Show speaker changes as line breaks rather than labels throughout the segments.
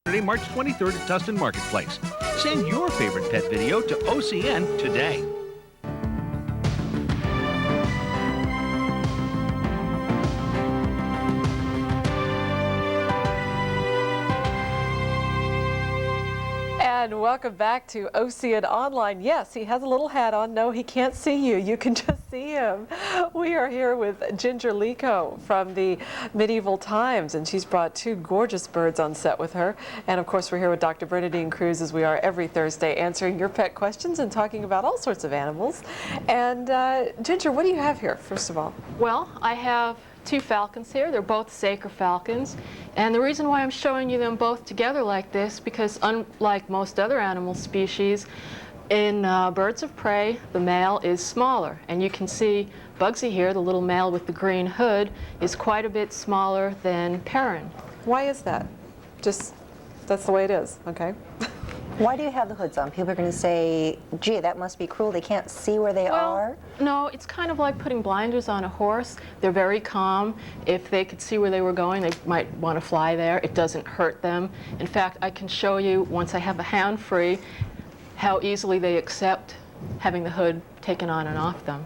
March 23rd at Tustin Marketplace. Send your favorite pet video to OCN today.
And welcome back to OCN Online. Yes, he has a little hat on. No, he can't see you. You can just see him. We are here with Ginger Licot from the Medieval Times, and she's brought two gorgeous birds on set with her. And of course, we're here with Dr. Bernadine Cruz, as we are every Thursday, answering your pet questions and talking about all sorts of animals. And Ginger, what do you have here, first of all?
Well, I have two falcons here. They're both Saker falcons. And the reason why I'm showing you them both together like this, because unlike most other animal species, in birds of prey, the male is smaller. And you can see Bugsy here, the little male with the green hood, is quite a bit smaller than Perrin.
Why is that? Just, that's the way it is, okay?
Why do you have the hoods on? People are going to say, gee, that must be cruel. They can't see where they are.
No, it's kind of like putting blinders on a horse. They're very calm. If they could see where they were going, they might want to fly there. It doesn't hurt them. In fact, I can show you, once I have a hand free, how easily they accept having the hood taken on and off them.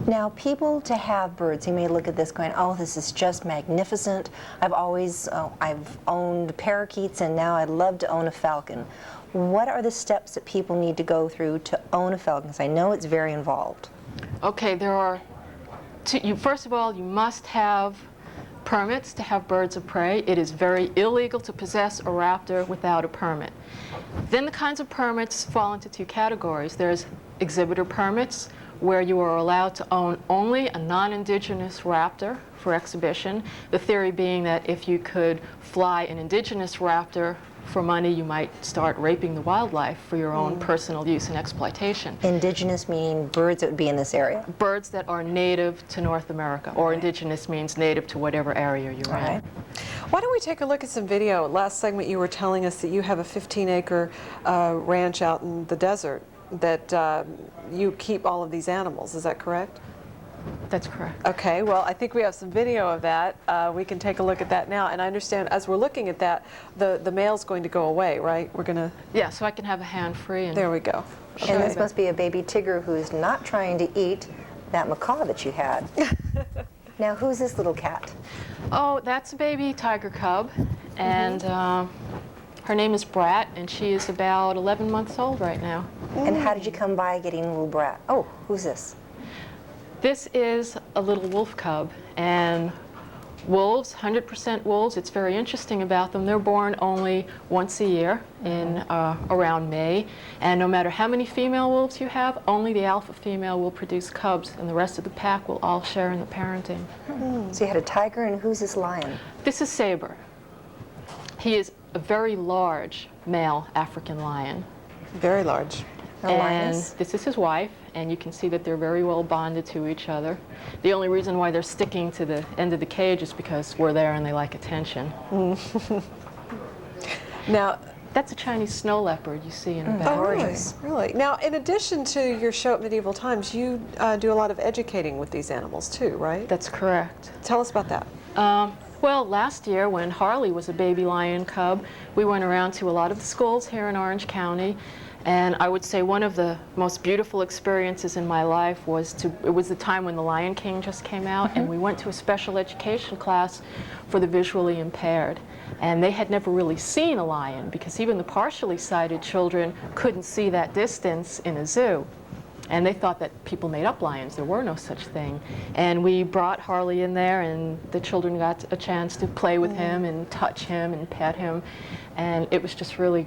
Now, people to have birds, you may look at this going, oh, this is just magnificent. I've owned parakeets, and now I'd love to own a falcon. What are the steps that people need to go through to own a falcon? Because I know it's very involved.
Okay, there are first of all, you must have permits to have birds of prey. It is very illegal to possess a raptor without a permit. Then the kinds of permits fall into two categories. There's exhibitor permits, where you are allowed to own only a non-indigenous raptor for exhibition. The theory being that if you could fly an indigenous raptor for money, you might start raping the wildlife for your own personal use and exploitation.
Indigenous meaning birds that would be in this area?
Birds that are native to North America, or indigenous means native to whatever area you're in.
Why don't we take a look at some video? Last segment you were telling us that you have a 15-acre ranch out in the desert, that you keep all of these animals. Is that correct?
That's correct.
Okay, well, I think we have some video of that. We can take a look at that now. And I understand, as we're looking at that, the male's going to go away, right? We're going to...
Yeah, so I can have a hand free. And
there we go.
And this must be a baby tiger who's not trying to eat that macaw that you had. Now, who's this little cat?
Oh, that's a baby tiger cub. And her name is Brat, and she is about 11 months old right now.
And how did you come by getting a little Brat? Oh, who's this?
This is a little wolf cub, and wolves, 100% wolves, it's very interesting about them. They're born only once a year in around May, and no matter how many female wolves you have, only the alpha female will produce cubs, and the rest of the pack will all share in the parenting.
So you had a tiger, and who's this lion?
This is Saber. He is a very large male African lion.
Very large.
And this is his wife, and you can see that they're very well bonded to each other. The only reason why they're sticking to the end of the cage is because we're there and they like attention.
Now,
that's a Chinese snow leopard you see in the back.
Oh, really? Really? Now, in addition to your show at Medieval Times, you do a lot of educating with these animals too, right?
That's correct.
Tell us about that.
Well, last year when Harley was a baby lion cub, we went around to a lot of the schools here in Orange County. And I would say one of the most beautiful experiences in my life it was the time when The Lion King just came out, and we went to a special education class for the visually impaired. And they had never really seen a lion, because even the partially sighted children couldn't see that distance in a zoo. And they thought that people made up lions. There were no such thing. And we brought Harley in there, and the children got a chance to play with him and touch him and pet him. And it was just really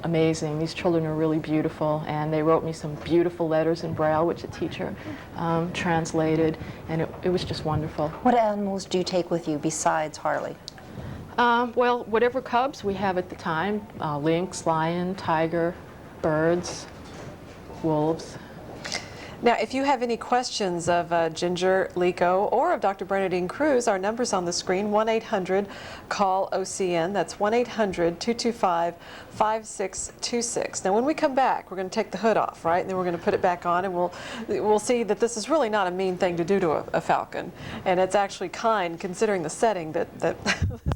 amazing. These children are really beautiful, and they wrote me some beautiful letters in Braille, which a teacher translated, and it was just wonderful.
What animals do you take with you besides Harley?
Well, whatever cubs we have at the time, lynx, lion, tiger, birds, wolves.
Now, if you have any questions of Ginger Licot or of Dr. Bernadine Cruz, our number's on the screen, 1-800-CALL-OCN. That's 1-800-225-5626. Now, when we come back, we're going to take the hood off, right? And then we're going to put it back on, and we'll see that this is really not a mean thing to do to a falcon. And it's actually kind, considering the setting that this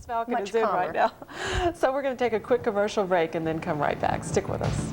falcon
Much
is in
calmer.
right now. So we're going to take a quick commercial break and then come right back. Stick with us.